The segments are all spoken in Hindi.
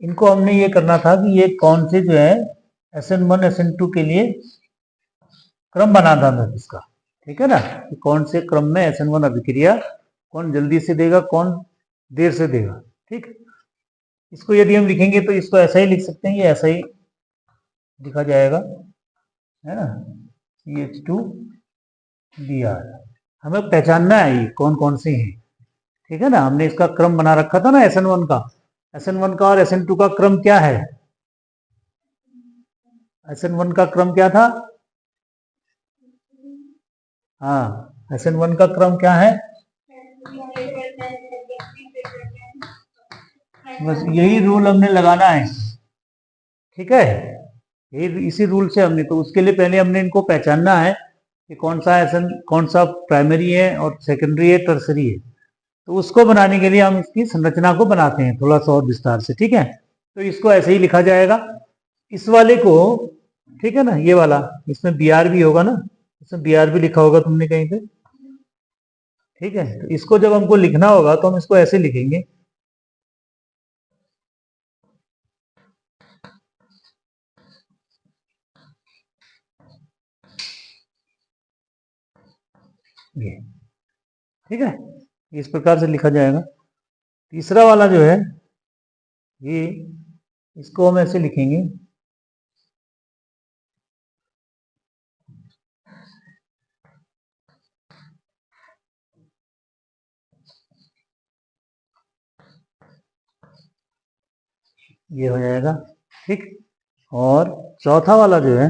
इनको हमने ये करना था कि ये कौन से जो है SN1 SN2 के लिए क्रम बनाना था इसका, ठीक है ना, कि कौन से क्रम में SN1 अभिक्रिया कौन जल्दी से देगा कौन देर से देगा। ठीक, इसको यदि हम लिखेंगे तो इसको ऐसा ही लिख सकते हैं, ये ऐसा ही लिखा जाएगा, है ना, CH2Br। हमें पहचानना है ये कौन कौन से हैं, ठीक है ना। हमने इसका क्रम बना रखा था ना SN1 का, SN1 का और SN2 का क्रम क्या है, SN1 का क्रम क्या था, हाँ SN1 का क्रम क्या है, बस यही रूल हमने लगाना है, ठीक है, यही इसी रूल से हमने, तो उसके लिए पहले हमने इनको पहचानना है कि कौन सा SN कौन सा प्राइमरी है और सेकेंडरी है टर्सरी है। तो उसको बनाने के लिए हम इसकी संरचना को बनाते हैं थोड़ा सा और विस्तार से, ठीक है। तो इसको ऐसे ही लिखा जाएगा, इस वाले को, ठीक है ना, ये वाला, इसमें Br भी होगा ना, इसमें Br भी लिखा होगा तुमने कहीं पे, ठीक है। तो इसको जब हमको लिखना होगा तो हम इसको ऐसे लिखेंगे, ये, ठीक है, इस प्रकार से लिखा जाएगा। तीसरा वाला जो है ये, इसको हम ऐसे लिखेंगे, ये हो जाएगा, ठीक। और चौथा वाला जो है,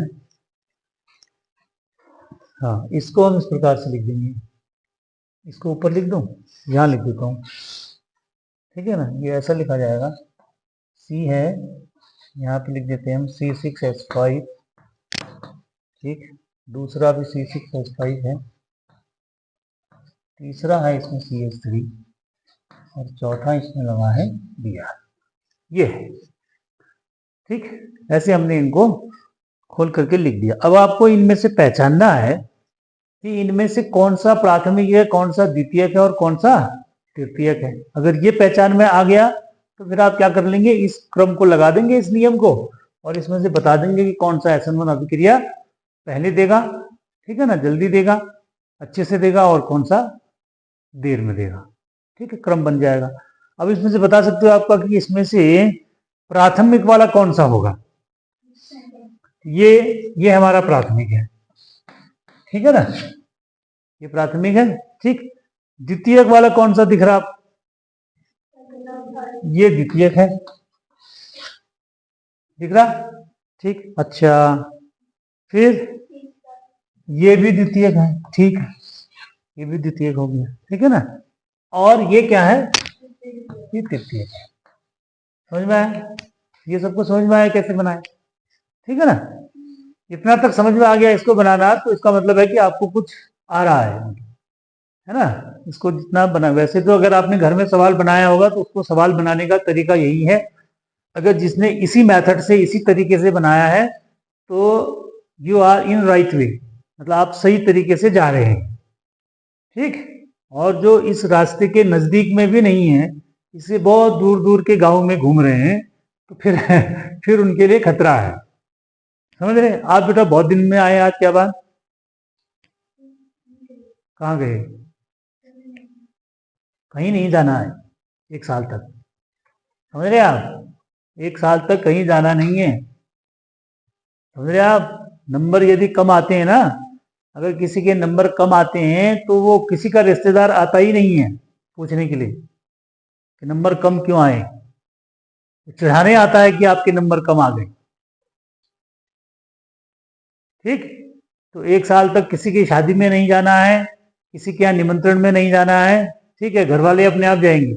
हाँ इसको हम इस प्रकार से लिख देंगे, इसको ऊपर लिख दूं, यहाँ लिख देता हूँ, ठीक है ना, ये ऐसा लिखा जाएगा, C है, यहाँ पे लिख देते हैं हम C6H5, ठीक, दूसरा भी C6H5 है, तीसरा है इसमें CH3 और चौथा इसमें लगा है Br, ये है, ठीक। ऐसे हमने इनको खोल करके लिख दिया। अब आपको इनमें से पहचानना है कि इनमें से कौन सा प्राथमिक है, कौन सा द्वितीयक है और कौन सा तृतीयक है। अगर ये पहचान में आ गया तो फिर आप क्या कर लेंगे, इस क्रम को लगा देंगे, इस नियम को, और इसमें से बता देंगे कि कौन सा SN1 अभिक्रिया पहले देगा, ठीक है ना, जल्दी देगा, अच्छे से देगा, और कौन सा देर में देगा, ठीक है, क्रम बन जाएगा। अब इसमें से बता सकते हो आपका कि इसमें से प्राथमिक वाला कौन सा होगा, ये हमारा प्राथमिक है, ठीक है ना, ये प्राथमिक है, ठीक। द्वितीयक वाला कौन सा दिख रहा, ये द्वितीयक है, दिख रहा, ठीक। अच्छा, फिर ये भी द्वितीयक है, ठीक, ये भी द्वितीयक हो गया, ठीक है ना। और ये क्या है, ये तृतीयक है। समझ में आया, ये सबको समझ में आया कैसे बनाए, ठीक है ना। इतना तक समझ में आ गया इसको बनाना, तो इसका मतलब है कि आपको कुछ आ रहा है ना। इसको जितना बना, वैसे तो अगर आपने घर में सवाल बनाया होगा तो उसको सवाल बनाने का तरीका यही है, अगर जिसने इसी मेथड से इसी तरीके से बनाया है तो you are in right way, मतलब आप सही तरीके से जा रहे हैं, ठीक। और जो इस रास्ते के नजदीक में भी नहीं है, इसे बहुत दूर दूर के गांव में घूम रहे हैं, तो फिर उनके लिए खतरा है, समझ रहे। आप बेटा बहुत दिन में आए, आज क्या बात, कहाँ गए, कहीं नहीं जाना है 1 साल तक, समझ रहे आप, 1 साल तक कहीं जाना नहीं है, समझ रहे आप। नंबर यदि कम आते हैं ना, अगर किसी के नंबर कम आते हैं तो वो किसी का रिश्तेदार आता ही नहीं है पूछने के लिए कि नंबर कम क्यों आए, चिढ़ाने आता है कि आपके नंबर कम आ गए, ठीक। तो 1 साल तक किसी की शादी में नहीं जाना है, किसी के यहाँ निमंत्रण में नहीं जाना है, ठीक है, घर वाले अपने आप जाएंगे,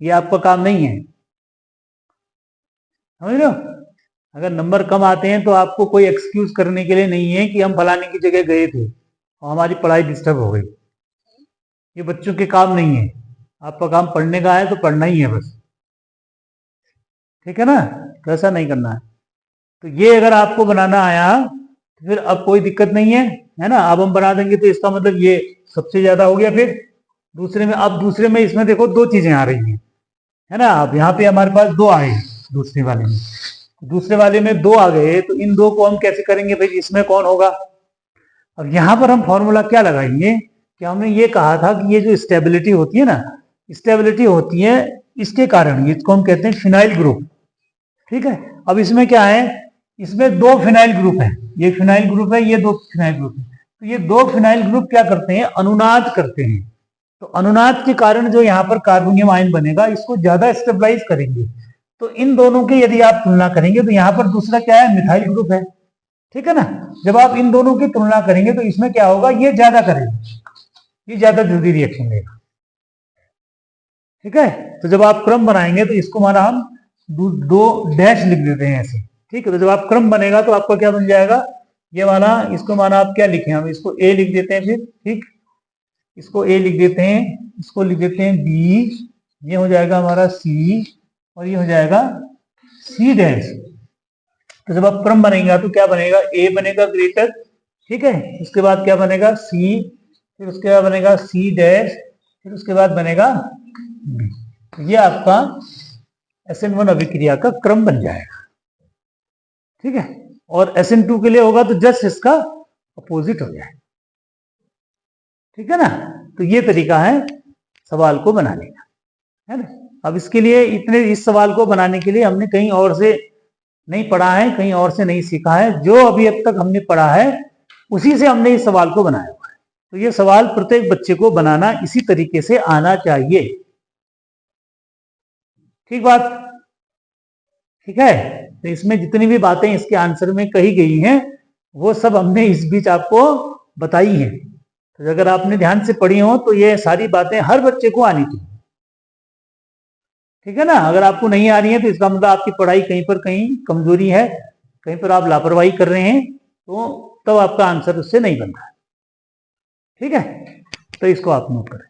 ये आपका काम नहीं है, समझ लो। अगर नंबर कम आते हैं तो आपको कोई एक्सक्यूज करने के लिए नहीं है कि हम फलाने की जगह गए थे और हमारी पढ़ाई डिस्टर्ब हो गई, ये बच्चों के काम नहीं है, आपका काम पढ़ने का है तो पढ़ना ही है बस, ठीक है ना, तो ऐसा नहीं करना है। तो ये अगर आपको बनाना आया तो फिर अब कोई दिक्कत नहीं है ना। अब हम बना देंगे तो इसका मतलब ये सबसे ज्यादा हो गया, फिर दूसरे में, अब दूसरे में इसमें देखो 2 चीजें आ रही हैं, है ना। अब यहाँ पे हमारे पास 2 आए, दूसरे वाले में। दूसरे वाले में 2 आ गए, तो इन 2 को हम कैसे करेंगे भाई, इसमें कौन होगा। अब यहां पर हम फॉर्मूला क्या लगाएंगे कि हमने ये कहा था कि ये जो स्टेबिलिटी होती है ना, स्टेबिलिटी होती है इसके कारण, इसको हम कहते हैं फिनाइल ग्रुप। ठीक है, अब इसमें क्या है, इसमें 2 फिनाइल ग्रुप है, ये फिनाइल ग्रुप है, ये 2 फिनाइल ग्रुप है। तो ये 2 फिनाइल ग्रुप क्या करते हैं, अनुनाद करते हैं। तो अनुनाद के कारण जो यहाँ पर कार्बोनियम आयन बनेगा, इसको ज्यादा स्टेबलाइज करेंगे। तो इन दोनों की यदि आप तुलना करेंगे तो यहाँ पर दूसरा क्या है, मिथाइल ग्रुप है। ठीक है ना, जब आप इन दोनों की तुलना करेंगे तो इसमें क्या होगा, ये ज्यादा करेगा, ये ज्यादा जल्दी रिएक्शन देगा। ठीक है, तो जब आप क्रम बनाएंगे तो इसको माना हम 2 डैश लिख देते हैं ऐसे। ठीक है, तो जब आप क्रम बनेगा तो आपका क्या बन जाएगा, ये वाला, इसको माना आप क्या लिखे, हम इसको ए लिख देते हैं फिर। ठीक, इसको ए लिख देते हैं, इसको लिख देते हैं बी, ये हो जाएगा हमारा सी, और ये हो जाएगा सी डैश। तो जब आप क्रम बनेगा तो क्या बनेगा, ए बनेगा ग्रेटर, ठीक है, उसके बाद क्या बनेगा सी, फिर उसके बाद बनेगा सी डैश, फिर उसके बाद बनेगा बी। ये आपका SN1 अभिक्रिया का क्रम बन जाएगा। ठीक है, और SN2 के लिए होगा तो जस्ट इसका अपोजिट हो जाए। ठीक है ना, तो ये तरीका है सवाल को बनाने का, है ना। अब इसके लिए इस सवाल को बनाने के लिए हमने कहीं और से नहीं पढ़ा है, कहीं और से नहीं सीखा है, जो अभी अब तक हमने पढ़ा है उसी से हमने इस सवाल को बनाया हुआ है। तो ये सवाल प्रत्येक बच्चे को बनाना इसी तरीके से आना चाहिए। ठीक बात, ठीक है। तो इसमें जितनी भी बातें इसके आंसर में कही गई हैं वो सब हमने इस बीच आपको बताई हैं। तो अगर आपने ध्यान से पढ़ी हो तो ये सारी बातें हर बच्चे को आनी चाहिए। ठीक है ना, अगर आपको नहीं आ रही है तो इसका मतलब आपकी पढ़ाई कहीं पर कहीं कमजोरी है, कहीं पर आप लापरवाही कर रहे हैं, तो तब आपका आंसर उससे नहीं बन रहा है। ठीक है, तो इसको आप नोट करें।